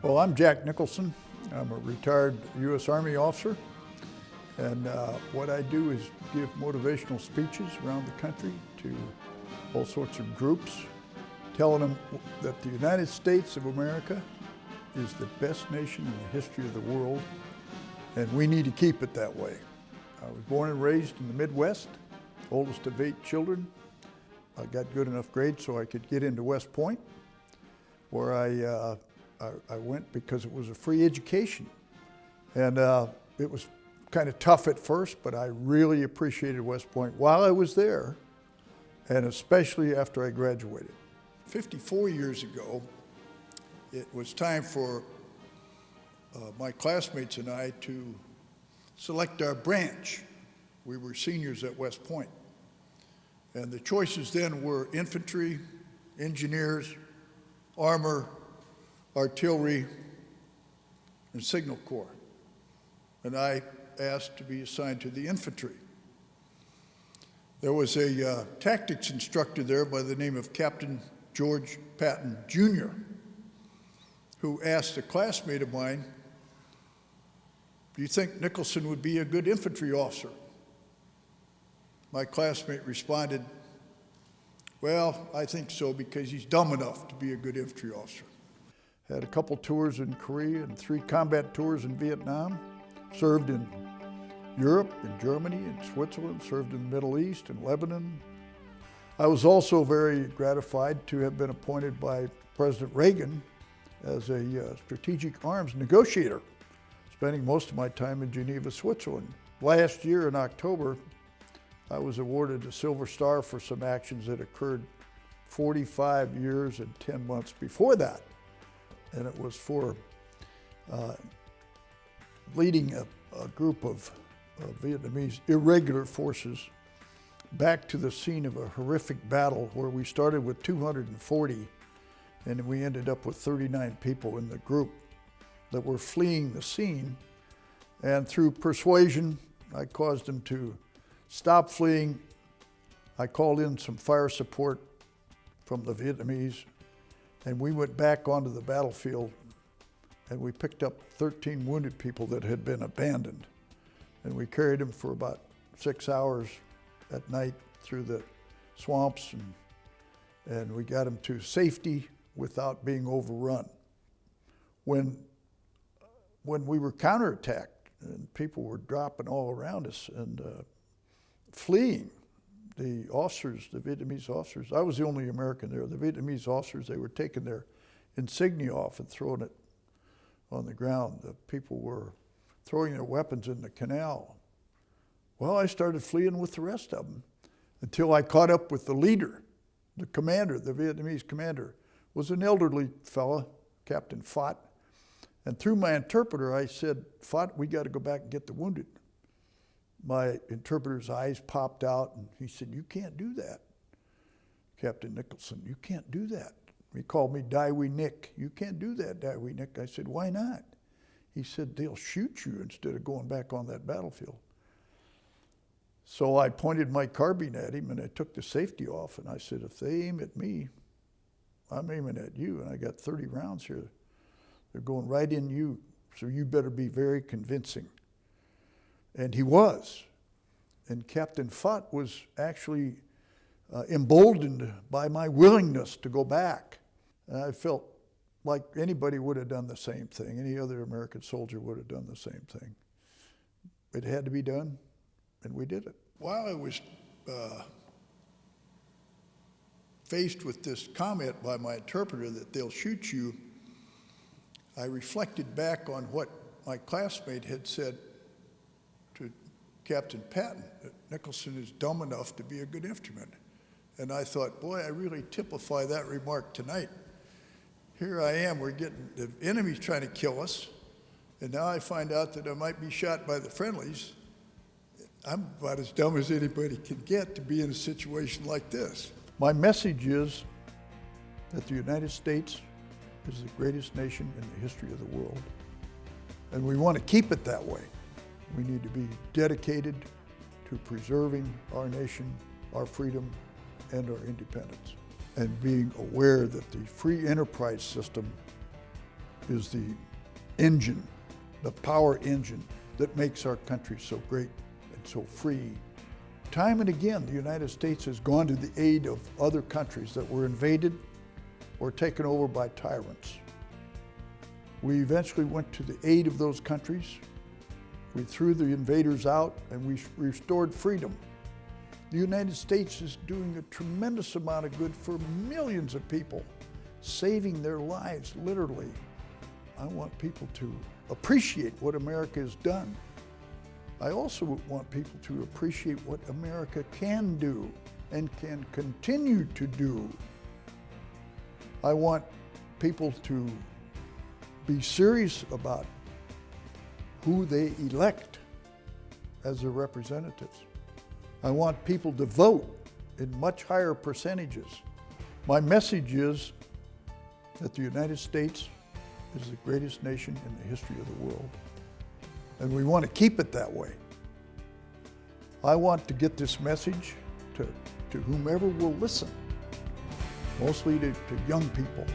Well, I'm Jack Nicholson. I'm a retired U.S. Army officer, and what I do is give motivational speeches around the country to all sorts of groups, telling them that the United States of America is the best nation in the history of the world, and we need to keep it that way. I was born and raised in the Midwest, oldest of 8 children. I got good enough grades so I could get into West Point, where I went because it was a free education. And it was kind of tough at first, but I really appreciated West Point while I was there, and especially after I graduated. 54 years ago, it was time for my classmates and I to select our branch. We were seniors at West Point. And the choices then were infantry, engineers, armor, artillery, and signal corps. And I asked to be assigned to the infantry. There was a tactics instructor there by the name of Captain George Patton, Jr., who asked a classmate of mine, "Do you think Nicholson would be a good infantry officer?" My classmate responded, "Well, I think so because he's dumb enough to be a good infantry officer." Had a couple tours in Korea and 3 combat tours in Vietnam. Served in Europe, in Germany, in Switzerland, served in the Middle East, in Lebanon. I was also very gratified to have been appointed by President Reagan as a strategic arms negotiator, spending most of my time in Geneva, Switzerland. Last year in October, I was awarded a Silver Star for some actions that occurred 45 years and 10 months before that. And it was for leading a group of Vietnamese irregular forces back to the scene of a horrific battle where we started with 240 and we ended up with 39 people in the group that were fleeing the scene. And through persuasion, I caused them to stop fleeing. I called in some fire support from the Vietnamese, and we went back onto the battlefield and we picked up 13 wounded people that had been abandoned. And we carried them for about 6 hours at night through the swamps, and we got them to safety without being overrun. When we were counterattacked and people were dropping all around us and fleeing, the officers, the Vietnamese officers, I was the only American there. The Vietnamese officers, they were taking their insignia off and throwing it on the ground. The people were throwing their weapons in the canal. Well, I started fleeing with the rest of them until I caught up with the leader, the commander, the Vietnamese commander, was an elderly fella, Captain Phat. And through my interpreter, I said, "Phat, we got to go back and get the wounded." My interpreter's eyes popped out and he said, "You can't do that, Captain Nicholson, you can't do that." He called me Dai Huy Nick. "You can't do that, Dai Huy Nick." I said, "Why not?" He said, "They'll shoot you instead of going back on that battlefield." So I pointed my carbine at him and I took the safety off and I said, "If they aim at me, I'm aiming at you, and I got 30 rounds here. They're going right in you, so you better be very convincing." And he was. And Captain Phat was actually emboldened by my willingness to go back. And I felt like anybody would have done the same thing. Any other American soldier would have done the same thing. It had to be done, and we did it. While I was faced with this comment by my interpreter that they'll shoot you, I reflected back on what my classmate had said to Captain Patton, that Nicholson is dumb enough to be a good infantryman. And I thought, boy, I really typify that remark tonight. Here I am, we're getting, the enemy's trying to kill us, and now I find out that I might be shot by the friendlies. I'm about as dumb as anybody can get to be in a situation like this. My message is that the United States is the greatest nation in the history of the world, and we want to keep it that way. We need to be dedicated to preserving our nation, our freedom, and our independence, and being aware that the free enterprise system is the engine, the power engine that makes our country so great and so free. Time and again, the United States has gone to the aid of other countries that were invaded or taken over by tyrants. We eventually went to the aid of those countries. We threw the invaders out and we restored freedom. The United States is doing a tremendous amount of good for millions of people, saving their lives, literally. I want people to appreciate what America has done. I also want people to appreciate what America can do and can continue to do. I want people to be serious about who they elect as their representatives. I want people to vote in much higher percentages. My message is that the United States is the greatest nation in the history of the world, and we want to keep it that way. I want to get this message to whomever will listen, mostly to young people.